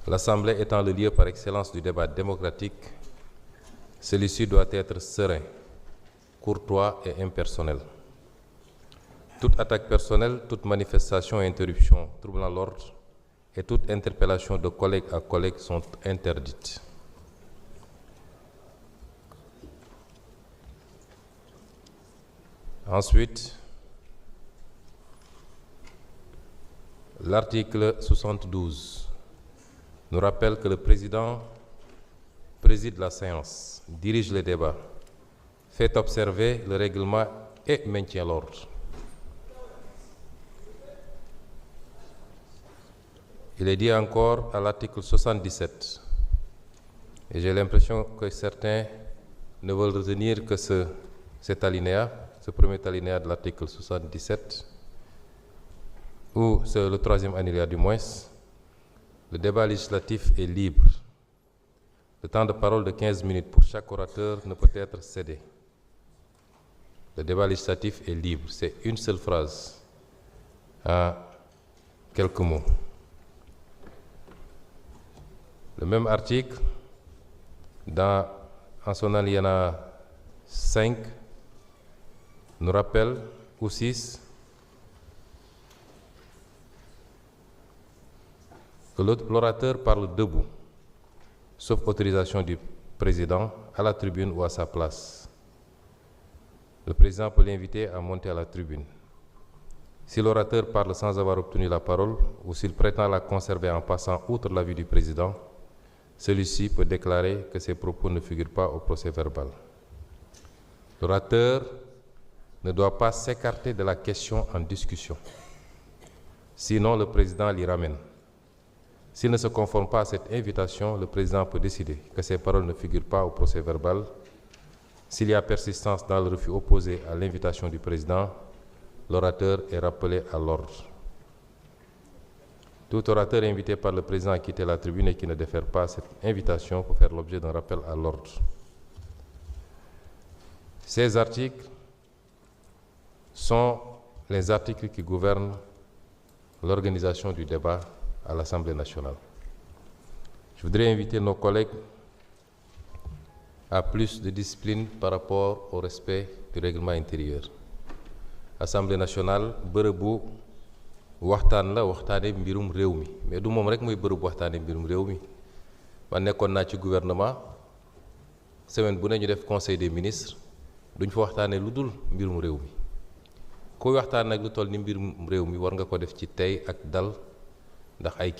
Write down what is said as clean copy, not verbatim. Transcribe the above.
L'Assemblée étant le lieu par excellence du débat démocratique, celui-ci doit être serein, courtois et impersonnel. Toute attaque personnelle, toute manifestation et interruption troublant l'ordre et toute interpellation de collègue à collègue sont interdites. Ensuite, l'article 72 nous rappelle que le président préside la séance, dirige les débats, fait observer le règlement et maintient l'ordre. Il est dit encore à l'article 77, et j'ai l'impression que certains ne veulent retenir que cet alinéa, ce premier alinéa de l'article 77, ou c'est le troisième alinéa du moins. Le débat législatif est libre. Le temps de parole de 15 minutes pour chaque orateur ne peut être cédé. Le débat législatif est libre. C'est une seule phrase en quelques mots. Le même article, en son alinéa 5, nous rappelle, ou 6, que l'orateur parle debout, sauf autorisation du président, à la tribune ou à sa place. Le président peut l'inviter à monter à la tribune. Si l'orateur parle sans avoir obtenu la parole ou s'il prétend la conserver en passant outre l'avis du président, celui-ci peut déclarer que ses propos ne figurent pas au procès-verbal. L'orateur ne doit pas s'écarter de la question en discussion. Sinon, le président l'y ramène. S'il ne se conforme pas à cette invitation, le président peut décider que ses paroles ne figurent pas au procès-verbal. S'il y a persistance dans le refus opposé à l'invitation du président, l'orateur est rappelé à l'ordre. Tout orateur invité par le président à quitter la tribune et qui ne défère pas cette invitation peut faire l'objet d'un rappel à l'ordre. Ces articles sont les articles qui gouvernent l'organisation du débat à l'Assemblée nationale. Je voudrais inviter nos collègues à plus de discipline par rapport au respect du règlement intérieur. Assemblée nationale, bërëbu waxtaan la waxtaane mbirum réew mi, mais du moom rek mooy bërëbu waxtaane mbirum réew mi. Man nekkoon naa ci gouvernement, semaine bu ne ñu def conseil des ministres, duñ fa waxtaane lu dul mbirum réew mi. Kuy waxtaan nag lu toll ni mbirum réew mi war nga ko def ci tey ak dal, ndax ay